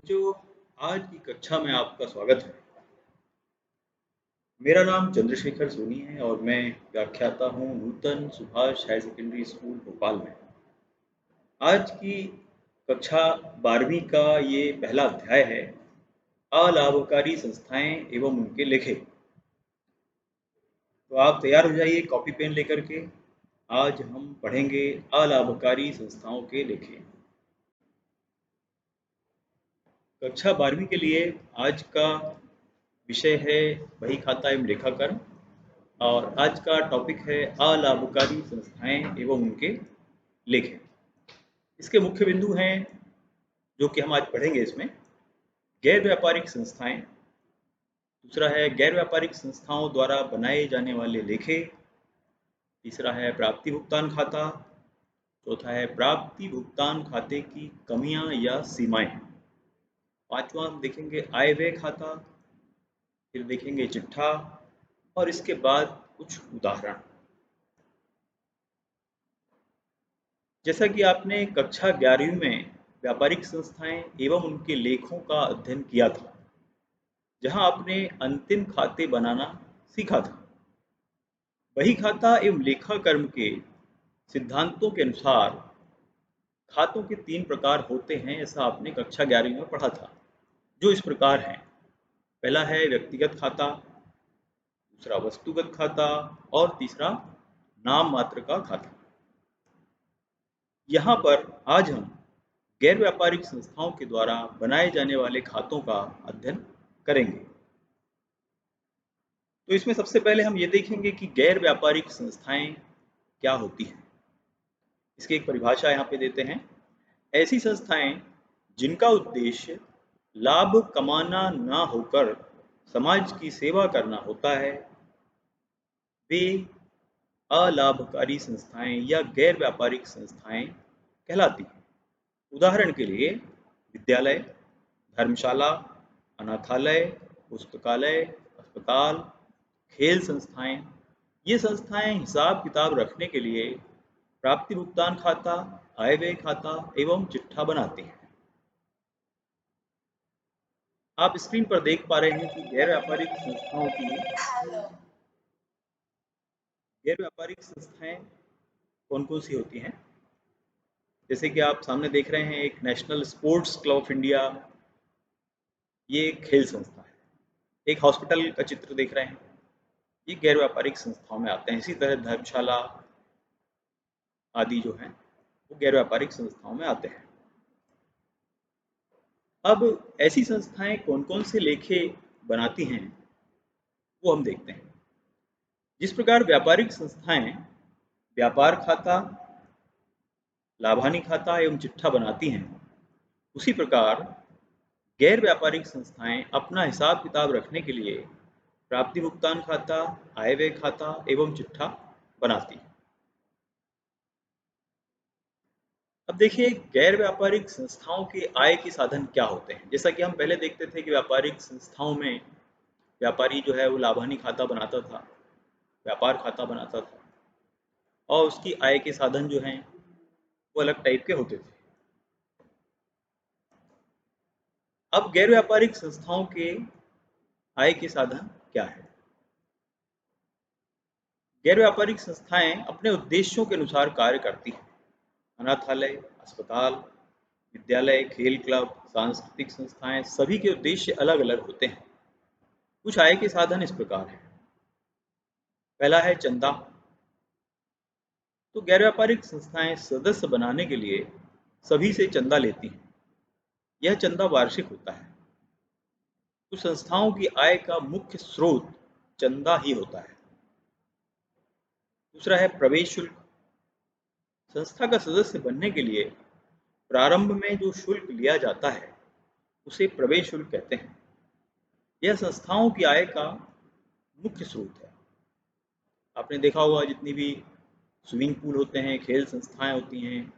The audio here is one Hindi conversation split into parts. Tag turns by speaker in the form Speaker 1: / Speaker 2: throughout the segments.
Speaker 1: बच्चों, आज की कक्षा में आपका स्वागत है। मेरा नाम चंद्रशेखर सोनी है और मैं व्याख्याता हूँ Nutan Subhash higher secondary school Bhopal में। आज की कक्षा 12वीं का ये पहला अध्याय है, अलाभकारी संस्थाएं एवं उनके लेखे। तो आप तैयार हो जाइए कॉपी पेन लेकर के। आज हम पढ़ेंगे अलाभकारी संस्थाओं के लेखे। कक्षा 12वीं के लिए आज का विषय है बही खाता एवं लेखाकरण और आज का टॉपिक है अलाभकारी संस्थाएं एवं उनके लेखे। इसके मुख्य बिंदु हैं जो कि हम आज पढ़ेंगे इसमें। गैर व्यापारिक संस्थाएं, दूसरा है गैर व्यापारिक संस्थाओं द्वारा बनाए जाने वाले लेखे, तीसरा है प्राप्ति भुगतान खाता, चौथा है प्राप्ति भुगतान खाते की कमियां या सीमाएं, पांचवा हम देखेंगे आय व्यय खाता, फिर देखेंगे चिट्ठा और इसके बाद कुछ उदाहरण। जैसा कि आपने कक्षा 11वीं में व्यापारिक संस्थाएं एवं उनके लेखों का अध्ययन किया था, जहां आपने अंतिम खाते बनाना सीखा था। बही खाता एवं लेखाकर्म के सिद्धांतों के अनुसार खातों के 3 प्रकार होते हैं, ऐसा आपने कक्षा 11वीं में पढ़ा था, जो इस प्रकार हैं। पहला है व्यक्तिगत खाता, दूसरा वस्तुगत खाता और तीसरा नाम मात्र का खाता। यहाँ पर आज हम गैर व्यापारिक संस्थाओं के द्वारा बनाए जाने वाले खातों का अध्ययन करेंगे। तो इसमें सबसे पहले हम ये देखेंगे कि गैर व्यापारिक संस्थाएं क्या होती हैं। इसकी एक परिभाषा यहाँ पे देते हैं। ऐसी संस्थाएं जिनका उद्देश्य लाभ कमाना ना होकर समाज की सेवा करना होता है, वे अलाभकारी संस्थाएं या गैर व्यापारिक संस्थाएं कहलाती हैं। उदाहरण के लिए विद्यालय, धर्मशाला, अनाथालय, पुस्तकालय, अस्पताल, खेल संस्थाएं। ये संस्थाएं हिसाब किताब रखने के लिए प्राप्ति भुगतान खाता, आय व्यय खाता एवं चिट्ठा बनाती हैं। आप स्क्रीन पर देख पा रहे हैं कि गैर व्यापारिक संस्थाएं कौन कौन सी होती हैं। जैसे कि आप सामने देख रहे हैं, एक national sports club of India, ये एक खेल संस्था है। एक हॉस्पिटल का चित्र देख रहे हैं, ये गैर व्यापारिक संस्थाओं में आते हैं। इसी तरह धर्मशाला आदि जो हैं वो गैर व्यापारिक संस्थाओं में आते हैं। अब ऐसी संस्थाएं कौन कौन से लेखे बनाती हैं वो हम देखते हैं। जिस प्रकार व्यापारिक संस्थाएं व्यापार खाता, लाभानी खाता एवं चिट्ठा बनाती हैं, उसी प्रकार गैर व्यापारिक संस्थाएं अपना हिसाब किताब रखने के लिए प्राप्ति भुगतान खाता, आय व्यय खाता एवं चिट्ठा बनाती हैं। अब देखिए, गैर व्यापारिक संस्थाओं के आय के साधन क्या होते हैं। जैसा कि हम पहले देखते थे कि व्यापारिक संस्थाओं में व्यापारी जो है वो लाभानी खाता बनाता था, व्यापार खाता बनाता था और उसकी आय के साधन जो हैं वो अलग टाइप के होते थे। अब गैर व्यापारिक संस्थाओं के आय के साधन क्या है। गैर व्यापारिक संस्थाएं अपने उद्देश्यों के अनुसार कार्य करती हैं। अनाथालय, अस्पताल, विद्यालय, खेल क्लब, सांस्कृतिक संस्थाएं, सभी के उद्देश्य अलग अलग होते हैं। कुछ आय के साधन इस प्रकार हैं। पहला है चंदा। तो गैर व्यापारिक संस्थाएं सदस्य बनाने के लिए सभी से चंदा लेती हैं। यह चंदा वार्षिक होता है। कुछ संस्थाओं की आय का मुख्य स्रोत चंदा ही होता है। दूसरा है प्रवेश शुल्क। संस्था का सदस्य बनने के लिए प्रारंभ में जो शुल्क लिया जाता है उसे प्रवेश शुल्क कहते हैं। यह संस्थाओं की आय का मुख्य स्रोत है। आपने देखा होगा, जितनी भी स्विमिंग पूल होते हैं, खेल संस्थाएं होती हैं,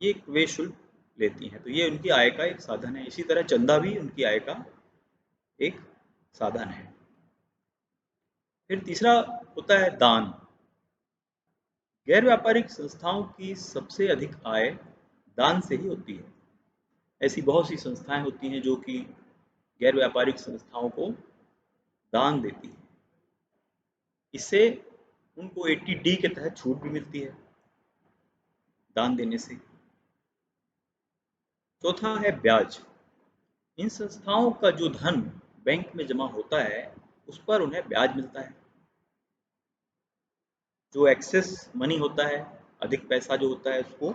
Speaker 1: ये प्रवेश शुल्क लेती हैं, तो ये उनकी आय का एक साधन है। इसी तरह चंदा भी उनकी आय का एक साधन है। फिर तीसरा होता है दान। गैर व्यापारिक संस्थाओं की सबसे अधिक आय दान से ही होती है। ऐसी बहुत सी संस्थाएं होती हैं जो कि गैर व्यापारिक संस्थाओं को दान देती हैं। इससे उनको 80D के तहत छूट भी मिलती है दान देने से। चौथा है ब्याज। इन संस्थाओं का जो धन बैंक में जमा होता है उस पर उन्हें ब्याज मिलता है। जो एक्सेस मनी होता है, अधिक पैसा जो होता है, उसको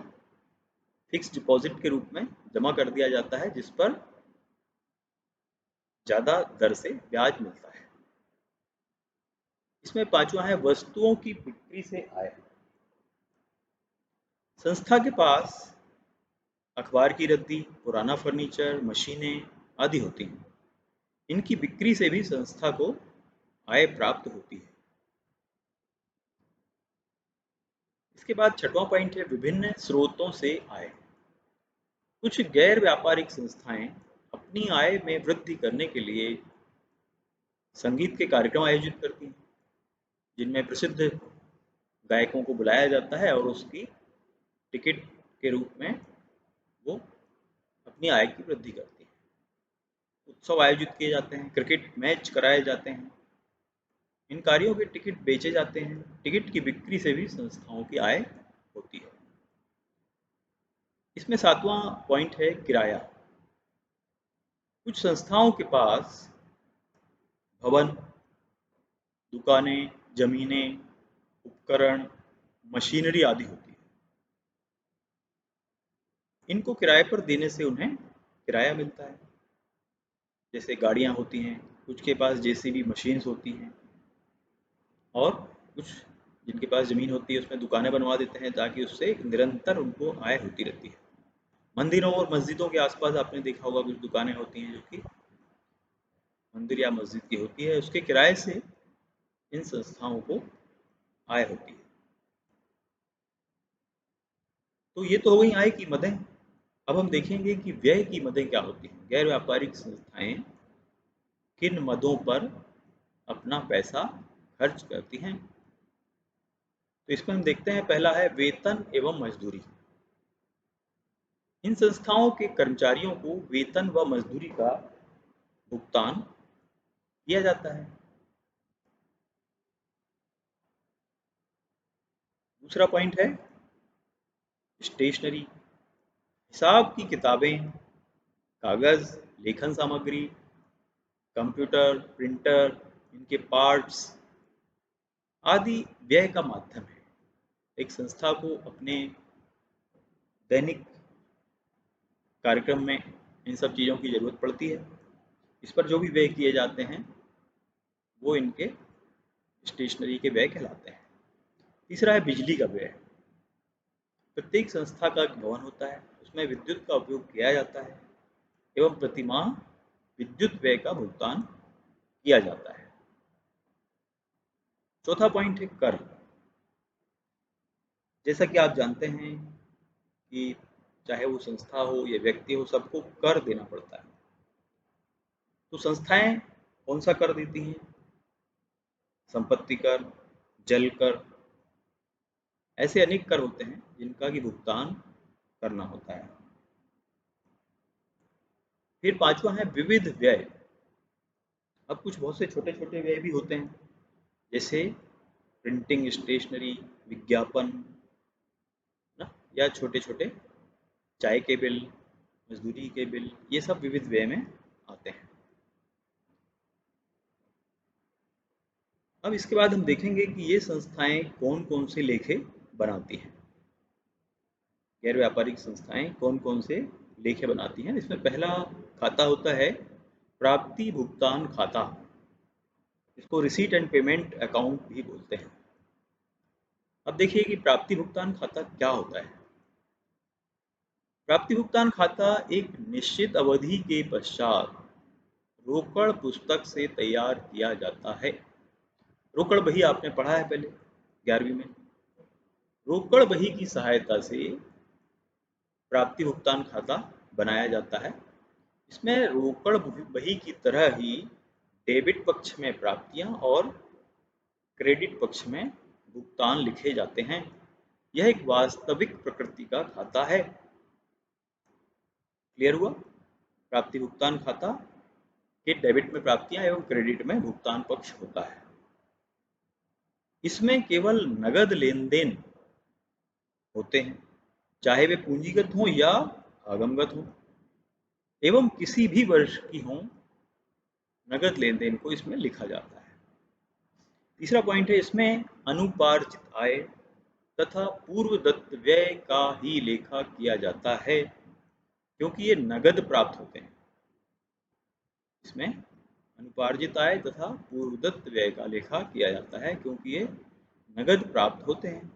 Speaker 1: फिक्स डिपॉजिट के रूप में जमा कर दिया जाता है, जिस पर ज़्यादा दर से ब्याज मिलता है। इसमें पांचवा है वस्तुओं की बिक्री से आय। संस्था के पास अखबार की रद्दी, पुराना फर्नीचर, मशीनें आदि होती हैं। इनकी बिक्री से भी संस्था को आय प्राप्त होती है। इसके बाद छठवां पॉइंट है विभिन्न स्रोतों से आय। कुछ गैर व्यापारिक संस्थाएं अपनी आय में वृद्धि करने के लिए संगीत के कार्यक्रम आयोजित करती हैं, जिनमें प्रसिद्ध गायकों को बुलाया जाता है और उसकी टिकट के रूप में वो अपनी आय की वृद्धि करती है। उत्सव आयोजित किए जाते हैं, क्रिकेट मैच कराए जाते हैं, इन कार्यों के टिकट बेचे जाते हैं। टिकट की बिक्री से भी संस्थाओं की आय होती है। इसमें सातवां पॉइंट है किराया। कुछ संस्थाओं के पास भवन, दुकानें, जमीनें, उपकरण, मशीनरी आदि होती है। इनको किराए पर देने से उन्हें किराया मिलता है। जैसे गाड़ियां होती हैं, कुछ के पास जेसीबी मशीन्स होती हैं, और कुछ जिनके पास ज़मीन होती है उसमें दुकानें बनवा देते हैं ताकि उससे निरंतर उनको आय होती रहती है। मंदिरों और मस्जिदों के आसपास आपने देखा होगा कुछ दुकानें होती हैं जो कि मंदिर या मस्जिद की होती है, उसके किराए से इन संस्थाओं को आय होती है। तो ये तो हो गई आय की मदें। अब हम देखेंगे कि व्यय की मदें क्या होती हैं। गैर व्यापारिक संस्थाएं किन मदों पर अपना पैसा खर्च करती हैं। तो इसमें हम देखते हैं, पहला है वेतन एवं मजदूरी। इन संस्थाओं के कर्मचारियों को वेतन व मजदूरी का भुगतान किया जाता है। दूसरा पॉइंट है स्टेशनरी। हिसाब की किताबें, कागज, लेखन सामग्री, कंप्यूटर, प्रिंटर, इनके पार्ट्स आदि व्यय का माध्यम है। एक संस्था को अपने दैनिक कार्यक्रम में इन सब चीज़ों की ज़रूरत पड़ती है। इस पर जो भी व्यय किए जाते हैं वो इनके स्टेशनरी के व्यय कहलाते हैं। तीसरा है बिजली का व्यय। प्रत्येक संस्था का एक भवन होता है, उसमें विद्युत का उपयोग किया जाता है एवं प्रतिमाह विद्युत व्यय का भुगतान किया जाता है। चौथा पॉइंट है कर। जैसा कि आप जानते हैं कि चाहे वो संस्था हो या व्यक्ति हो, सबको कर देना पड़ता है। तो संस्थाएं कौन सा कर देती हैं? संपत्ति कर, जल कर, ऐसे अनेक कर होते हैं जिनका कि भुगतान करना होता है। फिर पांचवा है विविध व्यय। अब कुछ बहुत से छोटे छोटे व्यय भी होते हैं, जैसे प्रिंटिंग, स्टेशनरी, विज्ञापन ना, या छोटे छोटे चाय के बिल, मजदूरी के बिल, ये सब विविध व्यय में आते हैं। अब इसके बाद हम देखेंगे कि ये संस्थाएं कौन कौन से लेखे बनाती हैं। गैर व्यापारिक संस्थाएं कौन कौन से लेखे बनाती हैं। इसमें पहला खाता होता है प्राप्ति भुगतान खाता। इसको रिसीट एंड पेमेंट अकाउंट भी बोलते हैं। अब देखिए कि प्राप्ति भुगतान खाता क्या होता है। प्राप्ति भुगतान खाता एक निश्चित अवधि के पश्चात रोकड़ पुस्तक से तैयार किया जाता है। रोकड़ बही आपने पढ़ा है पहले 11वीं में। रोकड़ बही की सहायता से प्राप्ति भुगतान खाता बनाया जाता है। इसमें रोकड़ बही की तरह ही डेबिट पक्ष में प्राप्तियां और क्रेडिट पक्ष में भुगतान लिखे जाते हैं। यह एक वास्तविक प्रकृति का खाता है। क्लियर हुआ? प्राप्ति भुगतान खाता के डेबिट में प्राप्तियां एवं क्रेडिट में भुगतान पक्ष होता है। इसमें केवल नगद लेन देन होते हैं, चाहे वे पूंजीगत हों या आगमगत हों, एवं किसी भी वर्ष की हों, नगद लेन देन को इसमें लिखा जाता है। तीसरा पॉइंट है, इसमें अनुपार्जित आय तथा पूर्व दत्त व्यय का ही लेखा किया जाता है, क्योंकि ये नगद प्राप्त होते हैं। इसमें अनुपार्जित आय तथा पूर्वदत्त व्यय का लेखा किया जाता है, क्योंकि ये नगद प्राप्त होते हैं।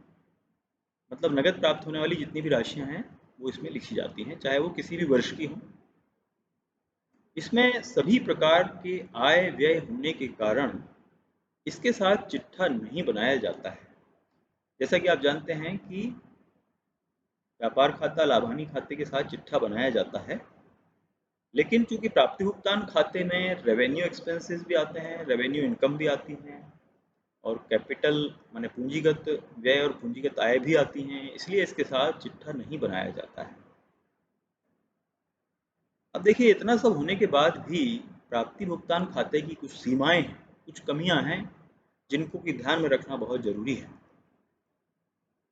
Speaker 1: मतलब नगद प्राप्त होने वाली जितनी भी राशियां हैं वो इसमें लिखी जाती हैं, चाहे वो किसी भी वर्ष की हों। इसमें सभी प्रकार के आय व्यय होने के कारण इसके साथ चिट्ठा नहीं बनाया जाता है। जैसा कि आप जानते हैं कि व्यापार खाता लाभानी खाते के साथ चिट्ठा बनाया जाता है, लेकिन चूंकि प्राप्ति भुगतान खाते में रेवेन्यू एक्सपेंसेस भी आते हैं, रेवेन्यू इनकम भी आती हैं, और कैपिटल माने पूंजीगत व्यय और पूंजीगत आय भी आती हैं, इसलिए इसके साथ चिट्ठा नहीं बनाया जाता है। अब देखिए, इतना सब होने के बाद भी प्राप्ति भुगतान खाते की कुछ सीमाएं हैं, कुछ कमियां हैं जिनको कि ध्यान में रखना बहुत जरूरी है।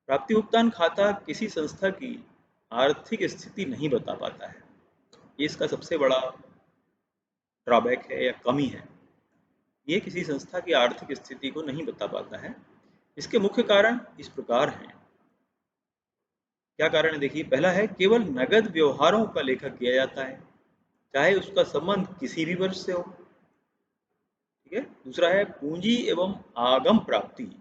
Speaker 1: प्राप्ति भुगतान खाता किसी संस्था की आर्थिक स्थिति नहीं बता पाता है, ये इसका सबसे बड़ा ड्रॉबैक है या कमी है। ये किसी संस्था की आर्थिक स्थिति को नहीं बता पाता है। इसके मुख्य कारण इस प्रकार हैं। क्या कारण है? देखिए, पहला है, केवल नगद व्यवहारों का लेखा किया जाता है, चाहे उसका संबंध किसी भी वर्ष से हो। ठीक है। दूसरा है, पूंजी एवं आगम प्राप्ति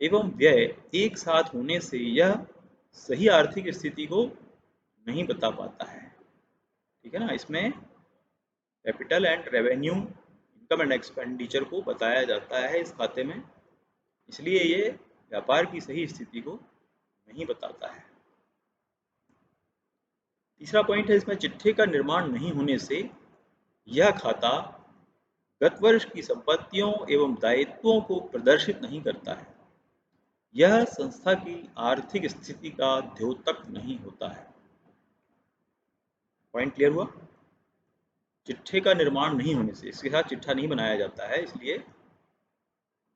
Speaker 1: एवं व्यय एक साथ होने से यह सही आर्थिक स्थिति को नहीं बता पाता है। ठीक है ना। इसमें capital and revenue, income and expenditure को बताया जाता है इस खाते में, इसलिए ये व्यापार की सही स्थिति को नहीं बताता है। तीसरा पॉइंट है, इसमें चिट्ठे का निर्माण नहीं होने से यह खाता गत वर्ष की संपत्तियों एवं दायित्वों को प्रदर्शित नहीं करता है। यह संस्था की आर्थिक स्थिति का द्योतक नहीं होता है। पॉइंट क्लियर हुआ? चिट्ठे का निर्माण नहीं होने से, इसके साथ चिट्ठा नहीं बनाया जाता है, इसलिए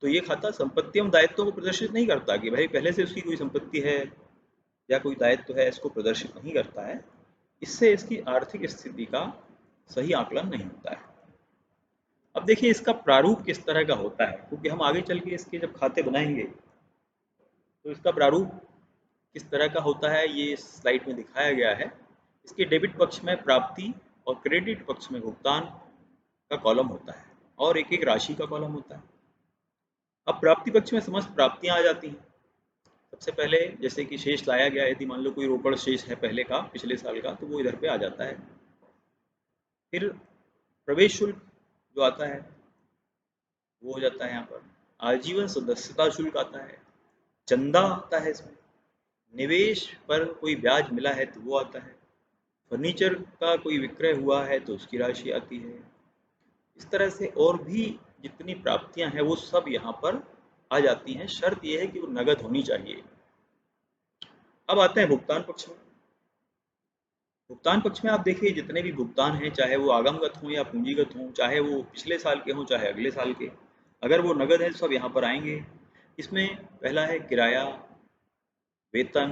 Speaker 1: तो ये खाता संपत्ति एवं दायित्वों को प्रदर्शित नहीं करता कि भाई पहले से उसकी कोई संपत्ति है या कोई दायित्व है, इसको प्रदर्शित नहीं करता है। इससे इसकी आर्थिक स्थिति का सही आकलन नहीं होता है। अब देखिए, इसका प्रारूप किस तरह का होता है, क्योंकि हम आगे चल के इसके जब खाते बनाएंगे तो इसका प्रारूप किस तरह का होता है ये इस स्लाइड में दिखाया गया है। इसके डेबिट पक्ष में प्राप्ति और क्रेडिट पक्ष में भुगतान का कॉलम होता है और एक एक राशि का कॉलम होता है। अब प्राप्ति पक्ष में समस्त प्राप्तियां आ जाती हैं। सबसे पहले जैसे कि शेष लाया गया, यदि मान लो कोई रोकड़ शेष है पहले का, पिछले साल का, तो वो इधर पे आ जाता है। फिर प्रवेश शुल्क जो आता है वो हो जाता है यहाँ पर। आजीवन सदस्यता शुल्क आता है, चंदा आता है इसमें, निवेश पर कोई ब्याज मिला है तो वो आता है, फर्नीचर का कोई विक्रय हुआ है तो उसकी राशि आती है। इस तरह से और भी जितनी प्राप्तियां हैं वो सब यहाँ पर आ जाती हैं। शर्त यह है कि वो नगद होनी चाहिए। अब आते हैं भुगतान पक्ष में। भुगतान पक्ष में आप देखिए, जितने भी भुगतान हैं, चाहे वो आगमगत हों या पूंजीगत हों, चाहे वो पिछले साल के हों चाहे अगले साल के, अगर वो नगद है तो सब यहाँ पर आएंगे। इसमें पहला है किराया, वेतन,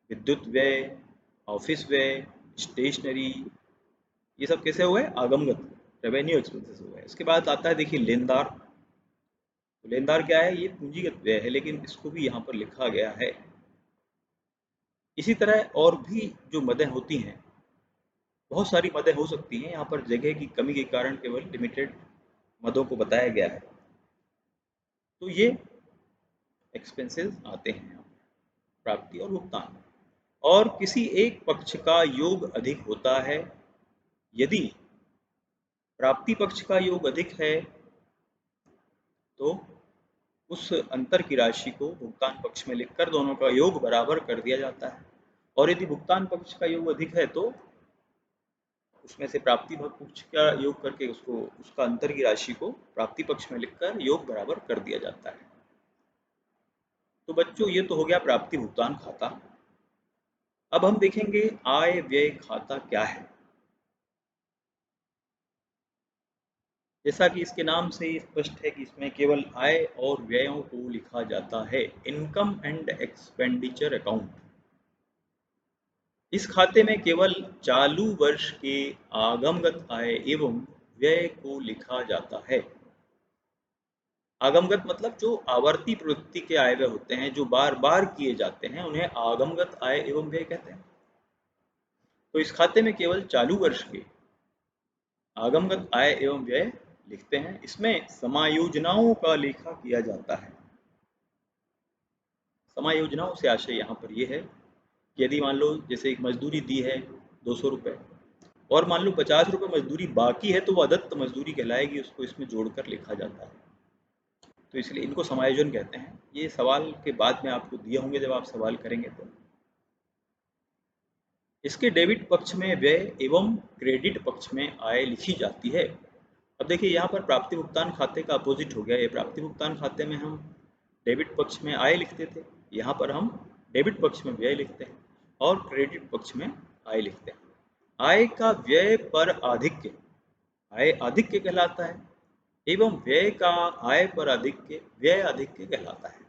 Speaker 1: विद्युत व्यय, ऑफिस व्यय, स्टेशनरी, ये सब कैसे हुए? आगमगत, रेवेन्यू एक्सपेंसेस हो गए। इसके बाद आता है देखिए लेनदार। तो लेनदार क्या है? ये पूंजीगत व्यय है, लेकिन इसको भी यहाँ पर लिखा गया है। इसी तरह और भी जो मदें होती हैं, बहुत सारी मदें हो सकती हैं, यहाँ पर जगह की कमी के कारण केवल लिमिटेड मदों को बताया गया है। तो ये एक्सपेंसेस आते हैं यहाँ पर, प्राप्ति और भुगतान। और किसी एक पक्ष का योग अधिक होता है। यदि प्राप्ति पक्ष का योग अधिक है तो उस अंतर की राशि को भुगतान पक्ष में लिखकर दोनों का योग बराबर कर दिया जाता है। और यदि भुगतान पक्ष का योग अधिक है तो उसमें से प्राप्ति पक्ष का योग करके उसको, उसका अंतर की राशि को प्राप्ति पक्ष में लिखकर योग बराबर कर दिया जाता है। तो बच्चों, ये तो हो गया प्राप्ति भुगतान खाता। अब हम देखेंगे आय व्यय खाता क्या है। जैसा कि इसके नाम से ही स्पष्ट है कि इसमें केवल आय और व्ययों को लिखा जाता है, इनकम एंड एक्सपेंडिचर अकाउंट। इस खाते में केवल चालू वर्ष के आगमगत आय एवं व्यय को लिखा जाता है। आगमगत मतलब जो आवर्ती प्रवृत्ति के आय व्यय होते हैं, जो बार बार किए जाते हैं, उन्हें आगमगत आय एवं व्यय कहते हैं। तो इस खाते में केवल चालू वर्ष के आगमगत आय एवं व्यय लिखते हैं। इसमें समायोजनाओं का लेखा किया जाता है। समायोजनाओं से आशय यहाँ पर यह है कि यदि मान लो जैसे एक मजदूरी दी है 200 रुपये, और मान लो 50 रुपये मजदूरी बाकी है, तो वो अदत्त मजदूरी कहलाएगी, उसको इसमें जोड़कर लिखा जाता है। तो इसलिए इनको समायोजन कहते हैं। ये सवाल के बाद में आपको दिए होंगे जब आप सवाल करेंगे तो। इसके डेबिट पक्ष में व्यय एवं क्रेडिट पक्ष में आय लिखी जाती है। अब देखिए यहाँ पर प्राप्ति भुगतान खाते का अपोजिट हो गया। ये प्राप्ति भुगतान खाते में हम डेबिट पक्ष में आय लिखते थे, यहाँ पर हम डेबिट पक्ष में व्यय लिखते हैं और क्रेडिट पक्ष में आय लिखते हैं। आय का व्यय पर आधिक्य आय आधिक्य कहलाता है एवं व्यय का आय पर आधिक्य व्यय आधिक्य कहलाता है।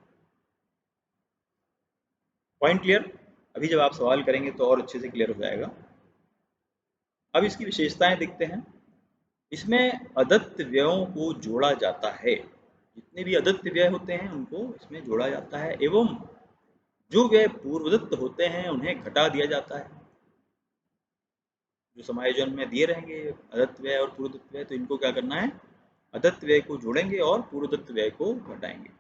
Speaker 1: Point clear? अभी जब आप सवाल करेंगे तो और अच्छे से क्लियर हो जाएगा। अब इसकी विशेषताएं देखते हैं। इसमें अदत्त व्ययों को जोड़ा जाता है। जितने भी अदत्त व्यय होते हैं उनको इसमें जोड़ा जाता है एवं जो व्यय पूर्वदत्त होते हैं उन्हें घटा दिया जाता है। जो समायोजन में दिए रहेंगे अदत्त व्यय और पूर्वदत्त व्यय, तो इनको क्या करना है, अदत्त व्यय को जोड़ेंगे और पूर्वदत्त व्यय को घटाएंगे।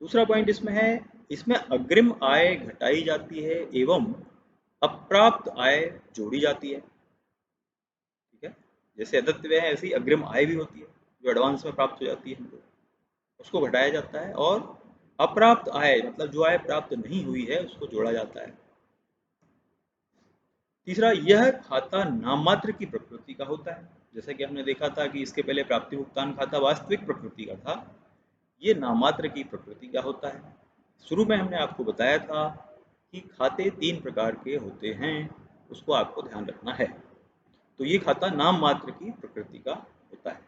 Speaker 1: दूसरा पॉइंट इसमें है, इसमें अग्रिम आय घटाई जाती है एवं अप्राप्त आय जोड़ी जाती है। ठीक है, जैसे अदत्त व्यय है ऐसी अग्रिम आय भी होती है जो एडवांस में प्राप्त हो जाती है हमको, उसको घटाया जाता है। और अप्राप्त आय मतलब जो आय प्राप्त नहीं हुई है उसको जोड़ा जाता है। तीसरा, यह खाता नाममात्र की प्रकृति का होता है। जैसा कि हमने देखा था कि इसके पहले प्राप्ति भुगतान खाता वास्तविक प्रकृति का था, ये नाममात्र की प्रकृति का होता है। शुरू में हमने आपको बताया था कि खाते 3 प्रकार के होते हैं, उसको आपको ध्यान रखना है। तो ये खाता नाम मात्र की प्रकृति का होता है।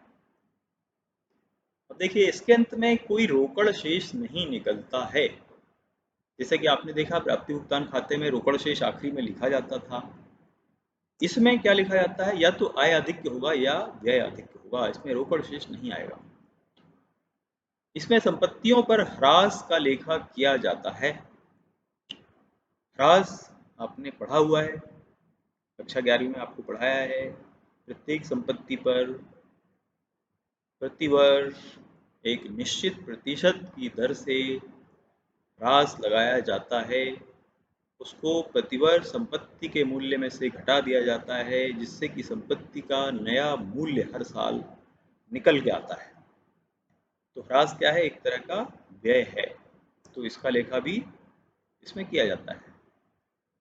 Speaker 1: अब देखिए इसके अंत में कोई रोकड़ शेष नहीं निकलता है। जैसे कि आपने देखा प्राप्ति भुगतान खाते में रोकड़ शेष आखिरी में लिखा जाता था। इसमें क्या लिखा जाता है, या तो आय अधिक्य होगा या व्यय अधिक्य होगा, इसमें रोकड़ शेष नहीं आएगा। इसमें संपत्तियों पर ह्रास का लेखा किया जाता है। ह्रास आपने पढ़ा हुआ है, कक्षा 11वीं में आपको पढ़ाया है। प्रत्येक संपत्ति पर प्रतिवर्ष एक निश्चित प्रतिशत की दर से ह्रास लगाया जाता है। उसको प्रतिवर्ष संपत्ति के मूल्य में से घटा दिया जाता है, जिससे कि संपत्ति का नया मूल्य हर साल निकल के आता है। तो ह्रास क्या है, एक तरह का व्यय है, तो इसका लेखा भी इसमें किया जाता है।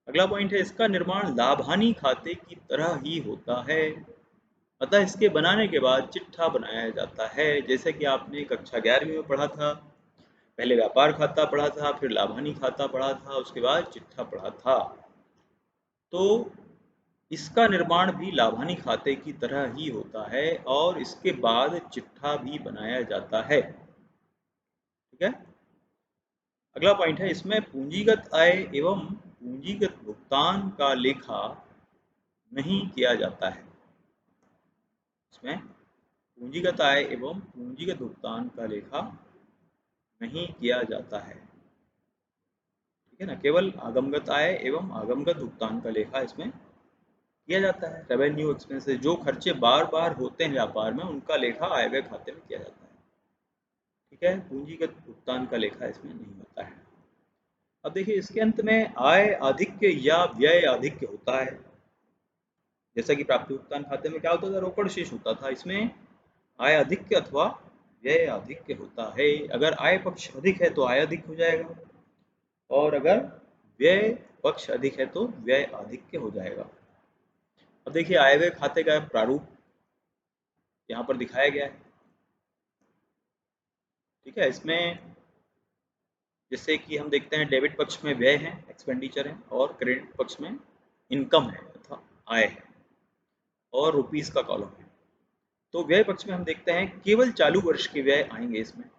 Speaker 1: अगला पॉइंट है, इसका निर्माण लाभ हानि खाते की तरह ही होता है, अतः इसके बनाने के बाद चिट्ठा बनाया जाता है। जैसे कि आपने कक्षा 11वीं में पढ़ा था, पहले व्यापार खाता पढ़ा था, फिर लाभ हानि खाता पढ़ा था, उसके बाद चिट्ठा पढ़ा था। तो इसका निर्माण भी लाभ हानि खाते की तरह ही होता है और इसके बाद चिट्ठा भी बनाया जाता है। ठीक है, अगला पॉइंट है, इसमें पूंजीगत आय एवं पूंजीगत भुगतान का लेखा नहीं किया जाता है। इसमें पूंजीगत आय एवं पूंजीगत भुगतान का लेखा नहीं किया जाता है। ठीक है ना, केवल आगमगत आय एवं आगमगत भुगतान का लेखा इसमें किया जाता है। रेवेन्यू एक्सपेंसेस, जो खर्चे बार बार होते हैं व्यापार में, उनका लेखा आय व्यय खाते में किया जाता है। ठीक है, पूंजीगत भुगतान का लेखा इसमें नहीं होता है। अब देखिए इसके अंत में आय आधिक्य या व्यय आधिक्य होता है। जैसा कि प्राप्ति भुगतान खाते में क्या होता था, रोकड़ शेष होता था, इसमें आय अधिक्य अथवा व्यय अधिक्य होता है। अगर आय पक्ष अधिक है तो आय अधिक हो जाएगा, और अगर व्यय पक्ष अधिक है तो व्यय अधिक्य हो जाएगा। अब देखिए आय व्यय खाते का प्रारूप यहाँ पर दिखाया गया है। ठीक है, इसमें जैसे कि हम देखते हैं डेबिट पक्ष में व्यय है, एक्सपेंडिचर है, और क्रेडिट पक्ष में इनकम है तथा आय है, और रुपीस का कॉलम है। तो व्यय पक्ष में हम देखते हैं केवल चालू वर्ष के व्यय आएंगे इसमें।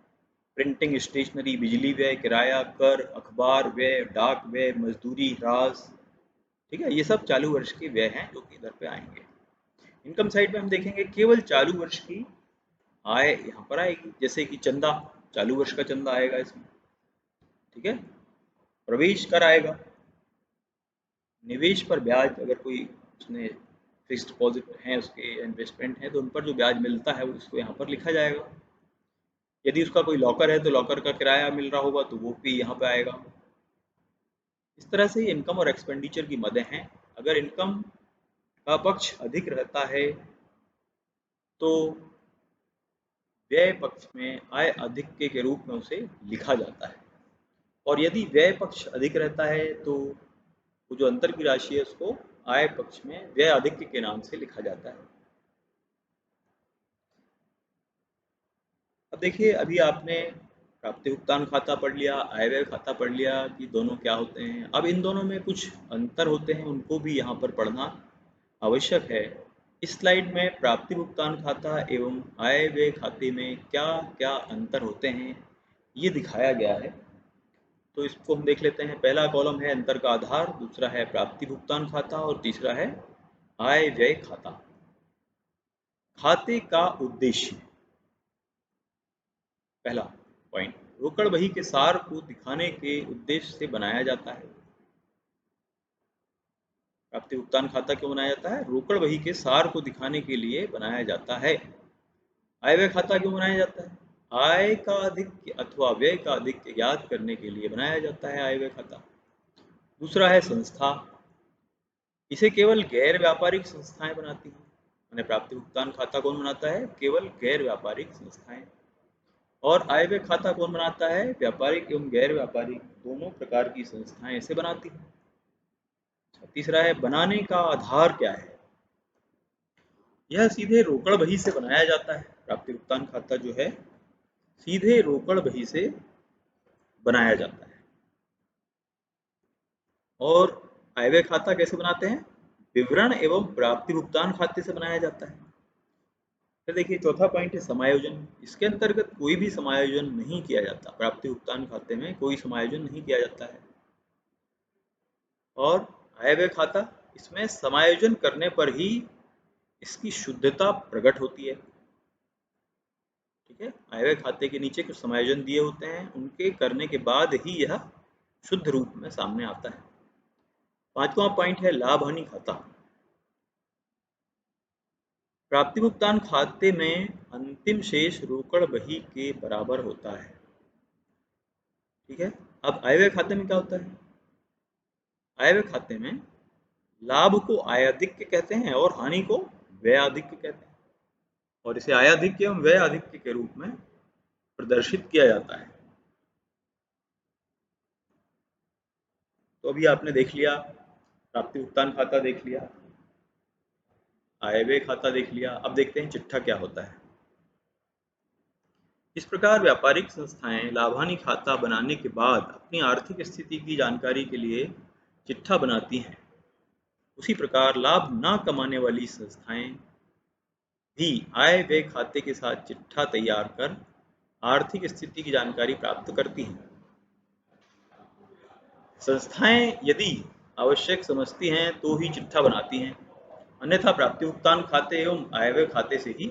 Speaker 1: प्रिंटिंग, स्टेशनरी, बिजली व्यय, किराया, कर, अखबार व्यय, डाक व्यय, मजदूरी, ह्रास, ठीक है, ये सब चालू वर्ष के व्यय हैं जो कि इधर पे आएंगे। इनकम साइड में हम देखेंगे केवल चालू वर्ष की आय यहाँ पर आएगी, जैसे कि चंदा, चालू वर्ष का चंदा आएगा इसमें, ठीक है। प्रवेश कर आएगा, निवेश पर ब्याज, अगर कोई उसने फिक्स्ड डिपॉजिट है, उसके इन्वेस्टमेंट है, तो उन पर जो ब्याज मिलता है उसको यहाँ पर लिखा जाएगा। यदि उसका कोई लॉकर है तो लॉकर का किराया मिल रहा होगा तो वो भी यहाँ पे आएगा। इस तरह से इनकम और एक्सपेंडिचर की मदें हैं। अगर इनकम का पक्ष अधिक रहता है तो व्यय पक्ष में आय अधिक के रूप में उसे लिखा जाता है, और यदि व्यय पक्ष अधिक रहता है तो वो जो अंतर की राशि है उसको आय पक्ष में व्यय अधिक के नाम से लिखा जाता है। अब देखिए, अभी आपने प्राप्ति भुगतान खाता पढ़ लिया, आय व्यय खाता पढ़ लिया कि दोनों क्या होते हैं। अब इन दोनों में कुछ अंतर होते हैं, उनको भी यहाँ पर पढ़ना आवश्यक है। इस स्लाइड में प्राप्ति भुगतान खाता एवं आय व्यय खाते में क्या क्या अंतर होते हैं ये दिखाया गया है। तो इसको हम देख लेते हैं। पहला कॉलम है अंतर का आधार, दूसरा है प्राप्ति भुगतान खाता, और तीसरा है आय व्यय खाता। खाते का उद्देश्य, पहला पॉइंट, रोकड़ बही के सार को दिखाने के उद्देश्य से बनाया जाता है। प्राप्ति भुगतान खाता क्यों बनाया जाता है? रोकड़ बही के सार को दिखाने के लिए बनाया जाता है। आय व्यय खाता क्यों बनाया जाता है? आय का आधिक्य अथवा व्यय का आधिक्य ज्ञात करने के लिए बनाया जाता है आय व्यय खाता। दूसरा है संस्था, इसे केवल गैर व्यापारिक संस्थाएं बनाती हैं। मैंने प्राप्ति भुगतान खाता कौन बनाता है? केवल गैर व्यापारिक संस्थाएं। और आय व्यय खाता कौन बनाता है? व्यापारिक एवं गैर व्यापारिक दोनों प्रकार की संस्थाएं इसे बनाती हैं। तीसरा है बनाने का आधार क्या है? यह सीधे रोकड़ बही से बनाया जाता है। प्राप्ति भुगतान खाता जो है सीधे रोकड़ बही से बनाया जाता है। और आय व्यय खाता कैसे बनाते हैं? विवरण एवं प्राप्ति भुगतान खाते से बनाया जाता है। फिर देखिए चौथा पॉइंट है समायोजन। इसके अंतर्गत कोई भी समायोजन नहीं किया जाता। प्राप्ति भुगतान खाते में कोई समायोजन नहीं किया जाता है। और आय व्यय खाता, इसमें समायोजन करने पर ही इसकी शुद्धता प्रकट होती है। ठीक है, आय व्यय खाते के नीचे कुछ समायोजन दिए होते हैं, उनके करने के बाद ही यह शुद्ध रूप में सामने आता है। पांचवा पॉइंट है लाभ हानि खाता। प्राप्ति भुगतान खाते में अंतिम शेष रोकड़ बही के बराबर होता है। ठीक है, अब आय व्यय खाते में क्या होता है? आय व्यय खाते में लाभ को आयाधिक्य कहते हैं और हानि को व्ययाधिक्य कहते हैं, और इसे आयाधिक्य एवं व्ययाधिक्य के रूप में प्रदर्शित किया जाता है। तो अभी आपने देख लिया, प्राप्ति भुगतान खाता देख लिया, आय व्यय खाता देख लिया। अब देखते हैं चिट्ठा क्या होता है। इस प्रकार व्यापारिक संस्थाएं लाभानी खाता बनाने के बाद अपनी आर्थिक स्थिति की जानकारी के लिए चिट्ठा बनाती हैं। उसी प्रकार लाभ न कमाने वाली संस्थाएं भी आय व्यय खाते के साथ चिट्ठा तैयार कर आर्थिक स्थिति की जानकारी प्राप्त करती हैं। संस्थाएं यदि आवश्यक समझती हैं तो ही चिट्ठा बनाती हैं, अन्यथा प्राप्ति भुगतान खाते एवं आय व्यय खाते से ही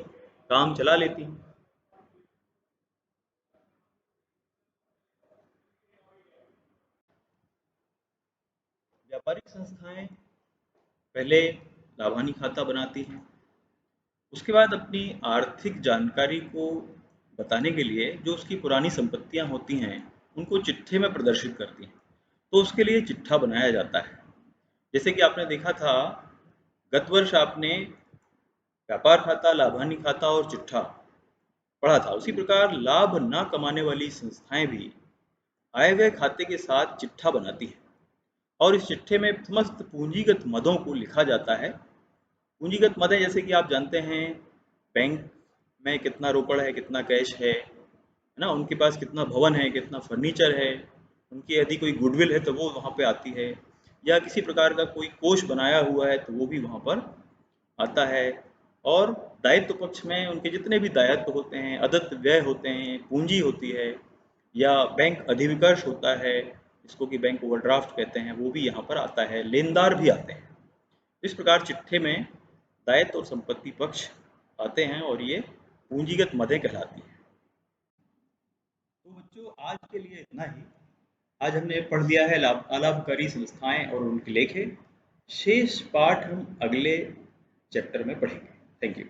Speaker 1: काम चला लेती हैं। व्यापारिक संस्थाएं पहले लाभानी खाता बनाती हैं, उसके बाद अपनी आर्थिक जानकारी को बताने के लिए जो उसकी पुरानी संपत्तियां होती हैं उनको चिट्ठे में प्रदर्शित करती हैं। तो उसके लिए चिट्ठा बनाया जाता है। जैसे कि आपने देखा था, गत वर्ष आपने व्यापार खाता, लाभानी खाता और चिट्ठा पढ़ा था। उसी प्रकार लाभ न कमाने वाली संस्थाएं भी आय व्यय खाते के साथ चिट्ठा बनाती हैं, और इस चिट्ठे में समस्त पूंजीगत मदों को लिखा जाता है। पूंजीगत मदें जैसे कि आप जानते हैं, बैंक में कितना रोकड़ है, कितना कैश है ना, उनके पास कितना भवन है, कितना फर्नीचर है, उनकी यदि कोई गुडविल है तो वो वहाँ पे आती है, या किसी प्रकार का कोई कोष बनाया हुआ है तो वो भी वहाँ पर आता है। और दायित्व पक्ष में उनके जितने भी दायित्व होते हैं, अदत्त व्यय होते हैं, पूंजी होती है, या बैंक अधिविकर्ष होता है, जिसको कि बैंक ओवरड्राफ्ट कहते हैं, वो भी यहाँ पर आता है, लेनदार भी आते हैं। इस प्रकार चिट्ठे में दायित्व और संपत्ति पक्ष आते हैं और ये पूंजीगत मदें कहलाती हैं। तो बच्चों आज के लिए इतना ही। आज हमने पढ़ लिया है अलाभकारी संस्थाएं और उनके लेखे। शेष पाठ हम अगले चैप्टर में पढ़ेंगे। Thank you.